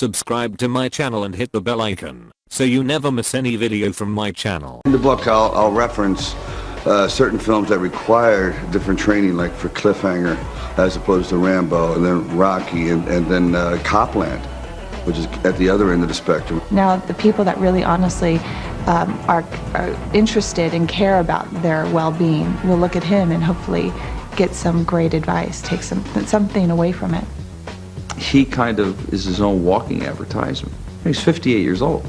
subscribe to my channel and hit the bell icon so you never miss any video from my channel. In the book, I'll reference certain films that require different training, like for Cliffhanger as opposed to Rambo, and then Rocky, and then Copland, which is at the other end of the spectrum. Now, the people that really honestly are interested and care about their well-being will look at him and hopefully get some great advice, take something away from it. He kind of is his own walking advertisement. He's 58 years old.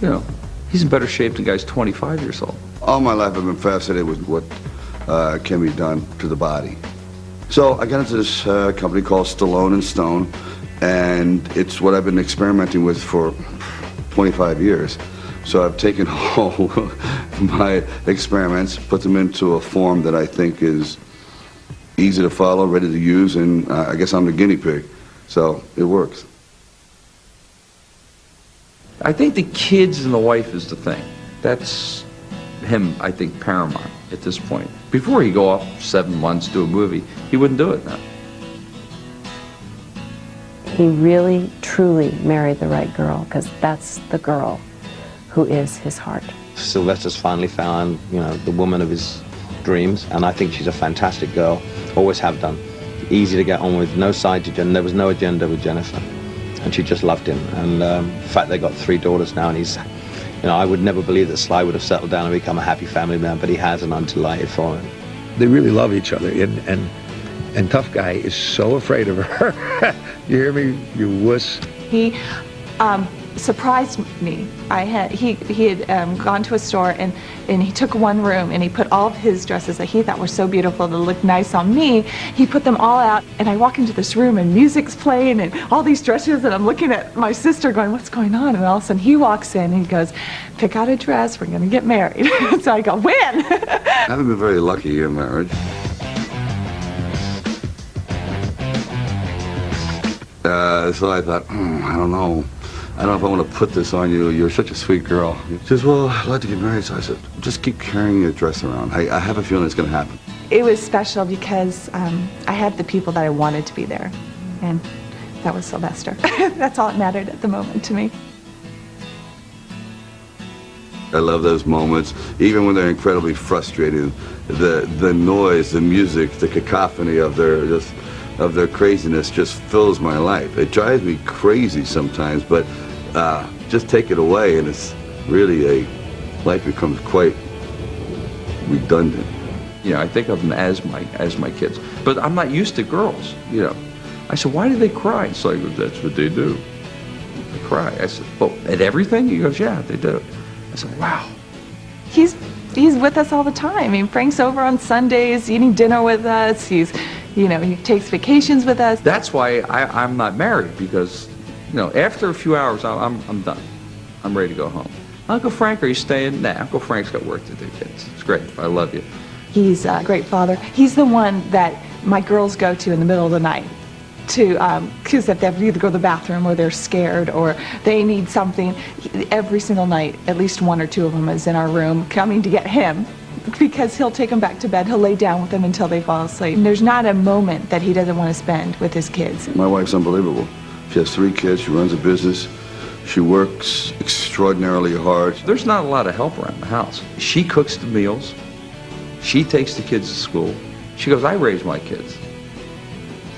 You know, he's in better shape than guys 25 years old. All my life I've been fascinated with what can be done to the body. So I got into this company called Stallone and Stone, and it's what I've been experimenting with for 25 years. So I've taken all my experiments, put them into a form that I think is easy to follow, ready to use, and I guess I'm the guinea pig. So it works. I think the kids and the wife is the thing. That's him, I think, paramount at this point. Before he'd go off 7 months, do a movie, he wouldn't do it now. He really, truly married the right girl, because that's the girl who is his heart. Sylvester's finally found, you know, the woman of his dreams, and I think she's a fantastic girl. Always have done. Easy to get on with, no side to Jen. There was no agenda with Jennifer, and she just loved him. And in fact, they got 3 daughters now, and he's, you know, I would never believe that Sly would have settled down and become a happy family man, but he has, and I'm delighted for him. They really love each other, and Tough Guy is so afraid of her. You hear me, you wuss? He surprised me. He had gone to a store and he took one room and he put all of his dresses that he thought were so beautiful that looked nice on me. He put them all out, and I walk into this room and music's playing and all these dresses, and I'm looking at my sister going, what's going on? And all of a sudden he walks in and he goes, pick out a dress, we're gonna get married. So I go, when? I haven't been very lucky in marriage. So I thought, I don't know. I don't know if I want to put this on you. You're such a sweet girl. She says, well, I'd like to get married. So I said, just keep carrying your dress around. I have a feeling it's going to happen. It was special because I had the people that I wanted to be there, and that was Sylvester. That's all that mattered at the moment to me. I love those moments, even when they're incredibly frustrating. The noise, the music, the cacophony of their craziness just fills my life. It drives me crazy sometimes, but just take it away and it's really life becomes quite redundant. You know, I think of them as my kids, but I'm not used to girls. You know, I said, why do they cry? It's like, that's what they do. They cry. I said, well, at everything? He goes, yeah, they do. I said, wow. He's with us all the time. I mean, Frank's over on Sundays, eating dinner with us. He takes vacations with us. That's why I'm not married, because, you know, after a few hours, I'm done. I'm ready to go home. Uncle Frank, are you staying? Nah, Uncle Frank's got work to do, kids. It's great. I love you. He's a great father. He's the one that my girls go to in the middle of the night because if they have to either go to the bathroom or they're scared or they need something. Every single night, at least 1 or 2 of them is in our room coming to get him, because he'll take them back to bed. He'll lay down with them until they fall asleep. And there's not a moment that he doesn't want to spend with his kids. My wife's unbelievable. She has 3 kids. She runs a business. She works extraordinarily hard. There's not a lot of help around the house. She cooks the meals. She takes the kids to school. She goes, I raise my kids.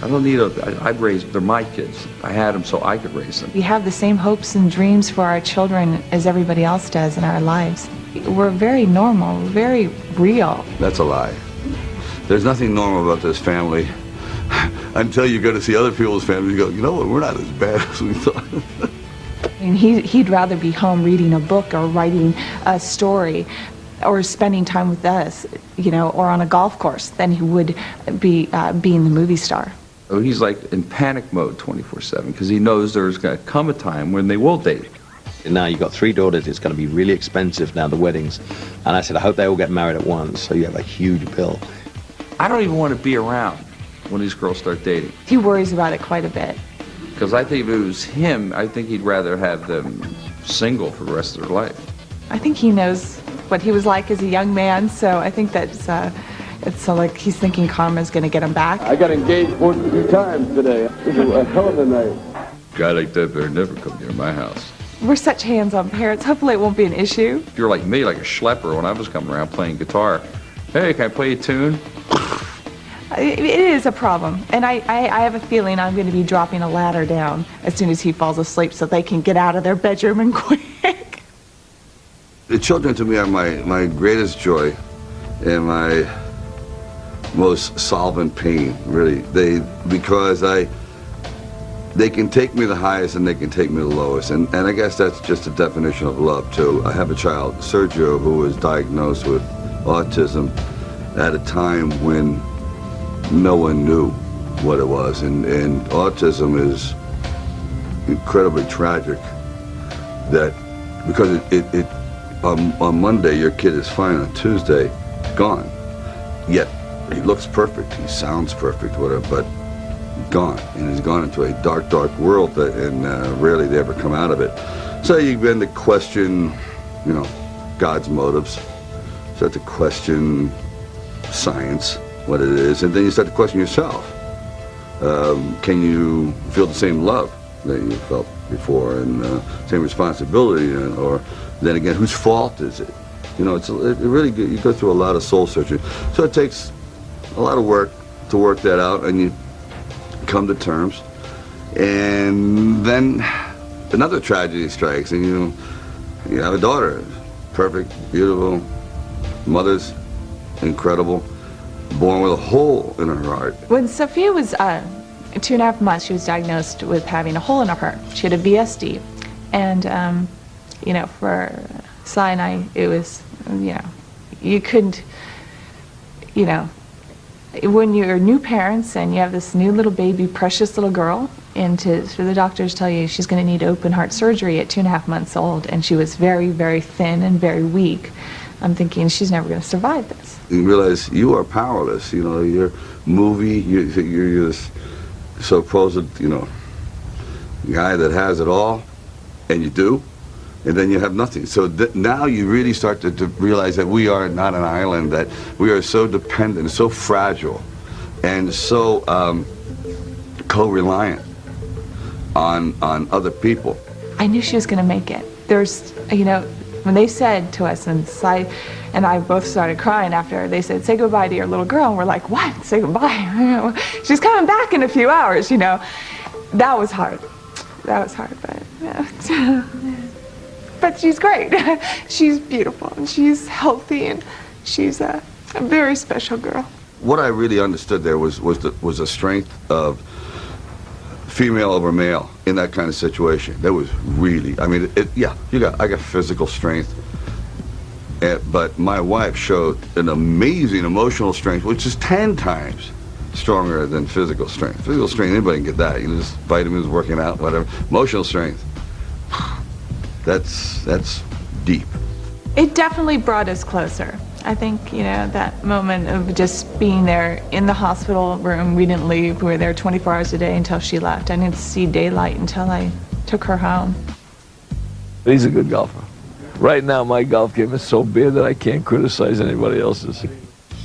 I don't need they're my kids. I had them so I could raise them. We have the same hopes and dreams for our children as everybody else does in our lives. We're very normal, very real. That's a lie. There's nothing normal about this family until you go to see other people's families. You go, you know what, we're not as bad as we thought. I mean, he'd rather be home reading a book or writing a story or spending time with us, you know, or on a golf course than he would be being the movie star. So he's like in panic mode 24/7 because he knows there's going to come a time when they will date. And now you've got 3 daughters. It's going to be really expensive now, the weddings. And I said, I hope they all get married at once, so you have a huge bill. I don't even want to be around when these girls start dating. He worries about it quite a bit. Because I think if it was him, I think he'd rather have them single for the rest of their life. I think he knows what he was like as a young man, so I think that's it's like he's thinking karma's going to get him back. I got engaged 42 times today. It was a hell of a night. guy like that better never come near my house. We're such hands-on parents. Hopefully it won't be an issue. If you're like me, like a schlepper, when I was coming around playing guitar, hey, can I play a tune? It is a problem, and I have a feeling I'm going to be dropping a ladder down as soon as he falls asleep so they can get out of their bedroom and quick. The children to me are my greatest joy and my most solvent pain, really. Because they can take me the highest and they can take me the lowest, and I guess that's just a definition of love too. I have a child, Sergio, who was diagnosed with autism at a time when no one knew what it was, and autism is incredibly tragic. That because it on Monday your kid is fine, on Tuesday gone. Yet he looks perfect, he sounds perfect, whatever, but gone, and he's gone into a dark, dark world, and rarely they ever come out of it. So you begin to question, God's motives. Start to question science, what it is, and then you start to question yourself. Can you feel the same love that you felt before, and same responsibility, or then again, whose fault is it? It really, you go through a lot of soul searching. So it takes a lot of work to work that out, and you come to terms, and then another tragedy strikes, and you have a daughter, perfect, beautiful, mother's incredible, born with a hole in her heart. When Sophia was 2.5 months, she was diagnosed with having a hole in her heart. She had a VSD, and for Cy and I, it was, you couldn't, when you're new parents and you have this new little baby, precious little girl, and for the doctors tell you she's going to need open heart surgery at 2.5 months old, and she was very, very thin and very weak, I'm thinking she's never going to survive this. You realize you are powerless. You're movie, you're this supposed, guy that has it all, and you do, and then you have nothing. So now you really start to realize that we are not an island, that we are so dependent, so fragile, and so co-reliant on other people. I knew she was going to make it. There's, when they said to us, and Cy and I both started crying after they said, say goodbye to your little girl, and we're like, what? Say goodbye? She's coming back in a few hours, That was hard. That was hard, but but she's great. She's beautiful, and she's healthy, and she's a very special girl. What I really understood there was the strength of female over male in that kind of situation. That was really, I got physical strength, but my wife showed an amazing emotional strength, which is 10 times stronger than physical strength. Physical strength, anybody can get that. Just vitamins, working out, whatever. Emotional strength, that's deep. It definitely brought us closer. I think, that moment of just being there in the hospital room, we didn't leave. We were there 24 hours a day until she left. I didn't see daylight until I took her home. He's a good golfer. Right now, my golf game is so bad that I can't criticize anybody else's.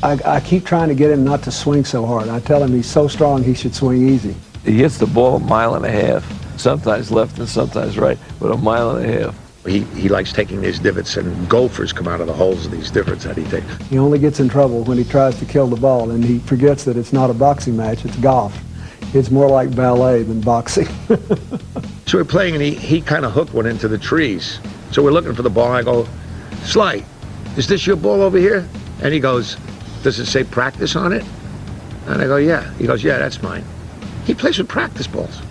I keep trying to get him not to swing so hard. I tell him he's so strong he should swing easy. He hits the ball 1.5 miles, sometimes left and sometimes right, but 1.5 miles. He likes taking these divots, and golfers come out of the holes of these divots that he takes. He only gets in trouble when he tries to kill the ball, and he forgets that it's not a boxing match, it's golf. It's more like ballet than boxing. So we're playing, and he kind of hooked one into the trees. So we're looking for the ball, and I go, Sly, is this your ball over here? And he goes, does it say practice on it? And I go, yeah. He goes, yeah, that's mine. He plays with practice balls.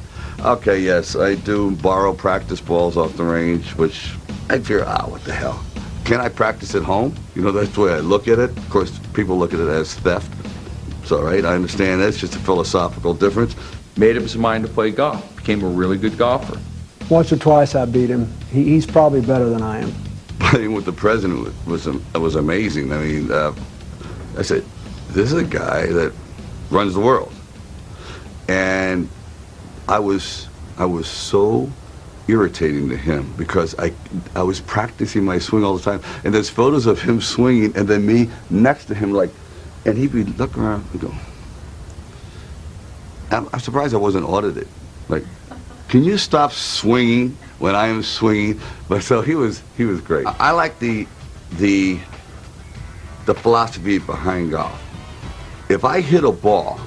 Okay, yes, I do borrow practice balls off the range, which I figure, what the hell? Can I practice at home? That's the way I look at it. Of course, people look at it as theft. It's all right, I understand that. It's just a philosophical difference. Made up his mind to play golf. Became a really good golfer. Once or twice I beat him. He's probably better than I am. Playing with the president was amazing. I said, this is a guy that runs the world. And I was so irritating to him because I was practicing my swing all the time, and there's photos of him swinging and then me next to him, and he'd be looking around and go, I'm surprised I wasn't audited. can you stop swinging when I am swinging? But so he was great. I like the philosophy behind golf. If I hit a ball,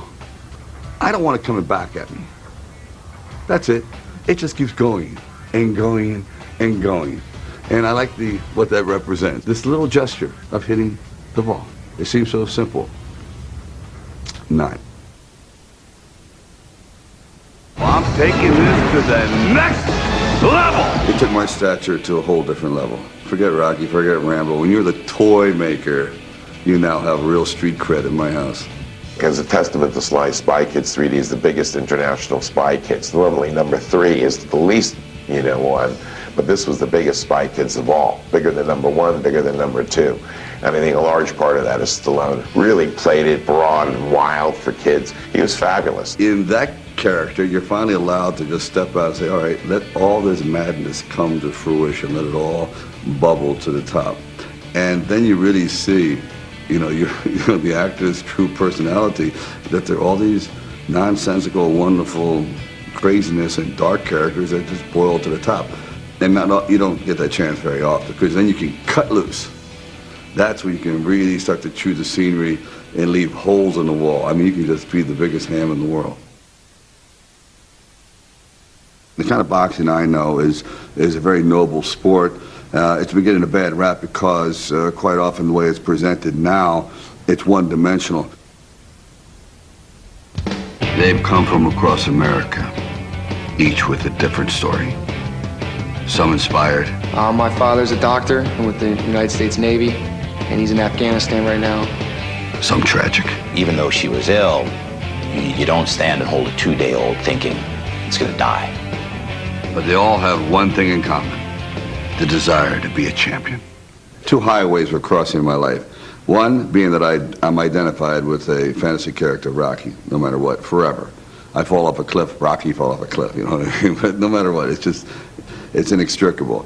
I don't want it coming back at me. That's it. It just keeps going and going and going. And I like what that represents. This little gesture of hitting the ball. It seems so simple. Not. Well, I'm taking this to the next level. It took my stature to a whole different level. Forget Rocky, forget Rambo. When you're the toy maker, you now have real street cred in my house. As a testament to Spy Kids 3D is the biggest international Spy Kids. Normally number 3 is the least, one, but this was the biggest Spy Kids of all. Bigger than number 1, bigger than number 2. And I think a large part of that is Stallone. Really played it broad and wild for kids. He was fabulous. In that character, you're finally allowed to just step out and say, all right, let all this madness come to fruition, let it all bubble to the top. And then you really see, the actor's true personality, that there are all these nonsensical, wonderful craziness and dark characters that just boil to the top. And you don't get that chance very often, because then you can cut loose. That's where you can really start to chew the scenery and leave holes in the wall. I mean, you can just be the biggest ham in the world. The kind of boxing I know is a very noble sport. It's been getting a bad rap because quite often the way it's presented now, it's one-dimensional. They've come from across America, each with a different story. Some inspired. My father's a doctor with the United States Navy, and he's in Afghanistan right now. Some tragic. Even though she was ill, you don't stand and hold a 2-day-old thinking it's gonna die. But they all have one thing in common: the desire to be a champion. 2 highways were crossing in my life. One being that I'm identified with a fantasy character, Rocky, no matter what, forever. I fall off a cliff, Rocky fall off a cliff, you know what I mean? But no matter what, it's inextricable.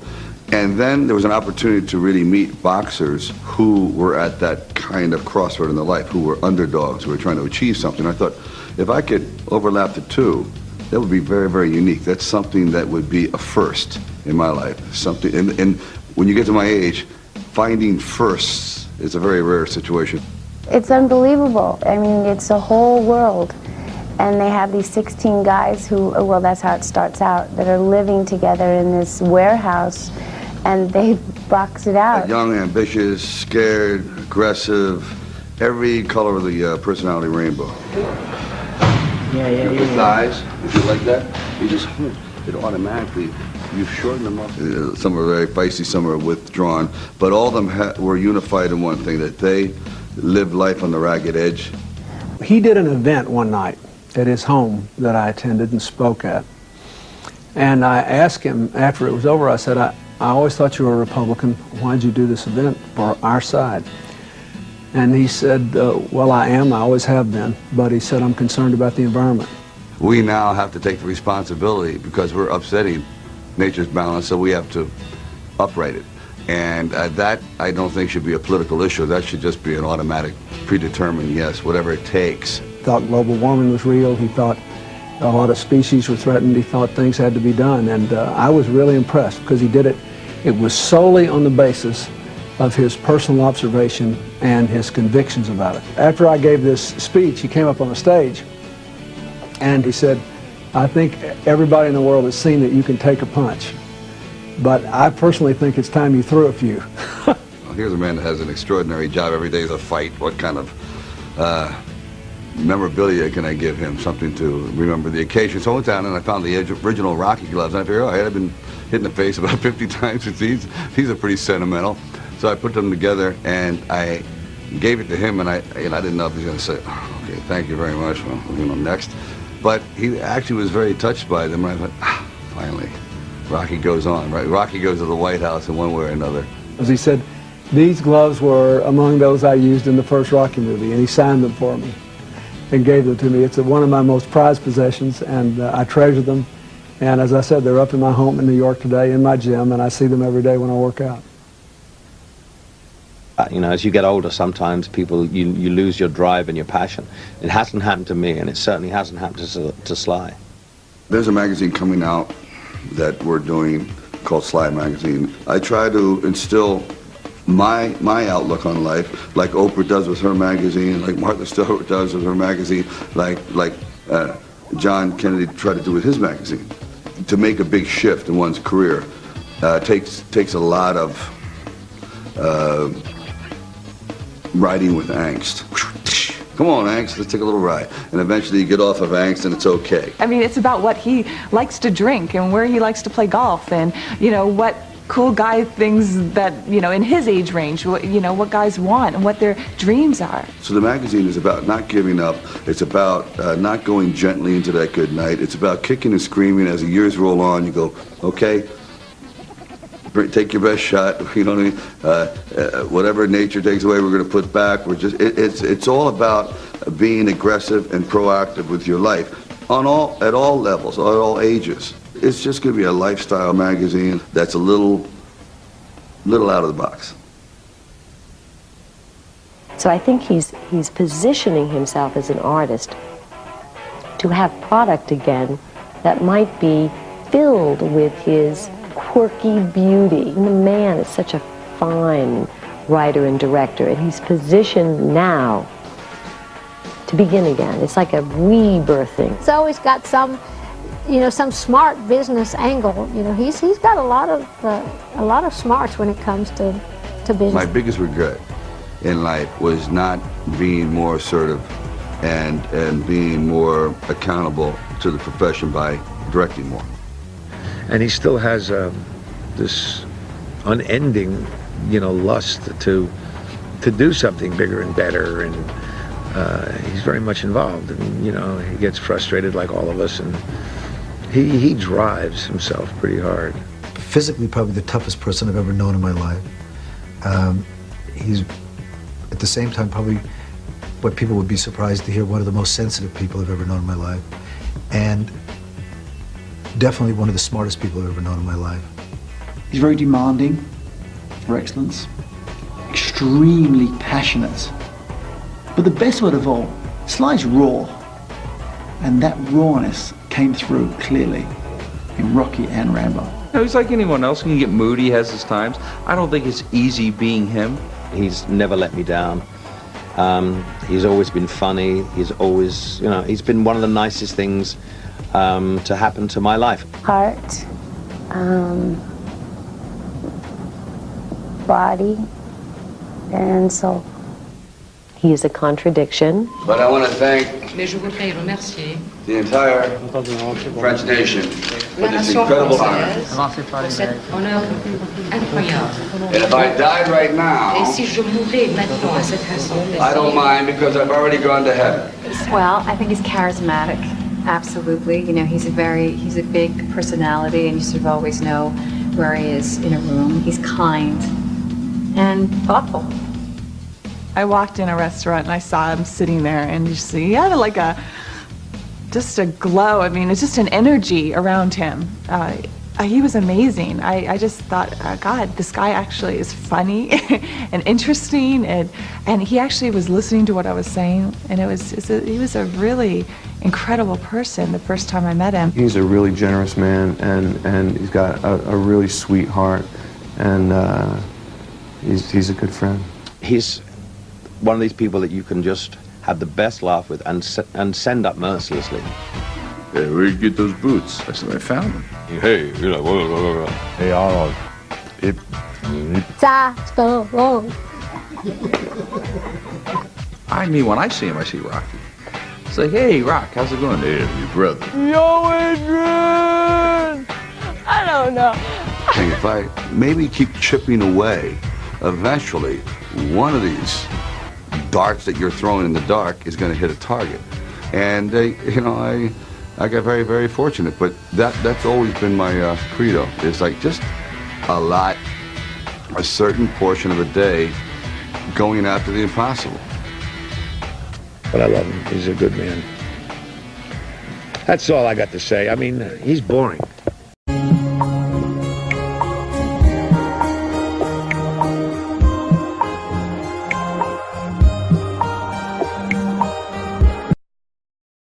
And then there was an opportunity to really meet boxers who were at that kind of crossroad in their life, who were underdogs, who were trying to achieve something. I thought, if I could overlap the 2, that would be very, very unique. That's something that would be a first in my life. Something, and when you get to my age, finding firsts is a very rare situation. It's unbelievable. I mean, it's a whole world. And they have these 16 guys who, well, that's how it starts out, that are living together in this warehouse, and they box it out. Young, ambitious, scared, aggressive, every color of the personality rainbow. Yeah. Your thighs, if you like that, you just, it automatically, you shorten them up. Some are very feisty, some are withdrawn, but all of them were unified in one thing, that they lived life on the ragged edge. He did an event one night at his home that I attended and spoke at. And I asked him, after it was over, I said, I always thought you were a Republican. Why'd you do this event for our side? And he said, well, I am. I always have been. But he said, I'm concerned about the environment. We now have to take the responsibility because we're upsetting nature's balance, so we have to upright it. And that, I don't think, should be a political issue. That should just be an automatic, predetermined yes, whatever it takes. He thought global warming was real. He thought a lot of species were threatened. He thought things had to be done. And I was really impressed because he did it. It was solely on the basis of his personal observation and his convictions about it. After I gave this speech, he came up on the stage and he said, I think everybody in the world has seen that you can take a punch, but I personally think it's time you threw a few. Well, here's a man that has an extraordinary job. Every day is a fight. What kind of memorabilia can I give him? Something to remember the occasion. So I went down and I found the original Rocky gloves, and I figured, I had been hit in the face about 50 times with these. These are pretty sentimental. So I put them together and I gave it to him, and I didn't know if he was going to say, oh, okay, thank you very much, well, next. But he actually was very touched by them, and I thought, finally, Rocky goes on, right? Rocky goes to the White House in one way or another. As he said, these gloves were among those I used in the first Rocky movie, and he signed them for me and gave them to me. It's one of my most prized possessions, and I treasure them. And as I said, they're up in my home in New York today, in my gym, and I see them every day when I work out. As you get older, sometimes you lose your drive and your passion. It hasn't happened to me, and it certainly hasn't happened to Sly. There's a magazine coming out that we're doing called Sly Magazine. I try to instill my outlook on life, like Oprah does with her magazine, like Martha Stewart does with her magazine, like John Kennedy tried to do with his magazine. To make a big shift in one's career takes a lot of riding with angst. Come on, angst, let's take a little ride. And eventually you get off of angst and it's okay. I mean, it's about what he likes to drink and where he likes to play golf and, you know, what cool guy things that, you know, in his age range, what guys want and what their dreams are. So the magazine is about not giving up. It's about not going gently into that good night. It's about kicking and screaming as the years roll on. You go, okay, take your best shot. You know what I mean? Whatever nature takes away, we're going to put back. We're just, it's all about being aggressive and proactive with your life at all levels, at all ages. It's just going to be a lifestyle magazine that's a little out of the box. So I think he's positioning himself as an artist to have product again that might be filled with his quirky beauty. And the man is such a fine writer and director, and he's positioned now to begin again. It's like a rebirthing. He's always got some smart business angle. You know, he's got a lot of smarts when it comes to business. My biggest regret in life was not being more assertive and being more accountable to the profession by directing more. And he still has this unending, lust to do something bigger and better, and he's very much involved. And he gets frustrated like all of us, and he drives himself pretty hard. Physically, probably the toughest person I've ever known in my life. He's, at the same time, probably what people would be surprised to hear, one of the most sensitive people I've ever known in my life. And definitely one of the smartest people I've ever known in my life. He's very demanding for excellence, extremely passionate. But the best word of all, Sly's raw. And that rawness came through clearly in Rocky and Rambo. He's like anyone else. He can get moody, he has his times. I don't think it's easy being him. He's never let me down. He's always been funny. He's always, he's been one of the nicest things to happen to my life. Heart, body, and soul. He is a contradiction. But I want to thank the entire French nation for this incredible honor. And if I died right now, I don't mind, because I've already gone to heaven. Well, I think he's charismatic, absolutely. He's a big personality, and you sort of always know where he is in a room. He's kind and thoughtful. I walked in a restaurant and I saw him sitting there, and he had just a glow. I mean, it's just an energy around him. He was amazing. I just thought, God, this guy actually is funny and interesting, and he actually was listening to what I was saying, and he was a really incredible person the first time I met him. He's a really generous man, and he's got a really sweet heart, and he's a good friend. He's one of these people that you can just have the best laugh with and send up mercilessly. Hey, where'd you get those boots? I said, I found them. Hey, Hey, Arnold. I mean, when I see him, I see Rocky. It's like, hey, Rock, how's it going? Hey, your brother. Yo, Adrian! I don't know. And if I maybe keep chipping away, eventually one of these darts that you're throwing in the dark is going to hit a target. And I got very, very fortunate, but that's always been my credo. It's like just a certain portion of the day going after the impossible. But I love him. He's a good man. That's all I got to say. I mean, he's boring.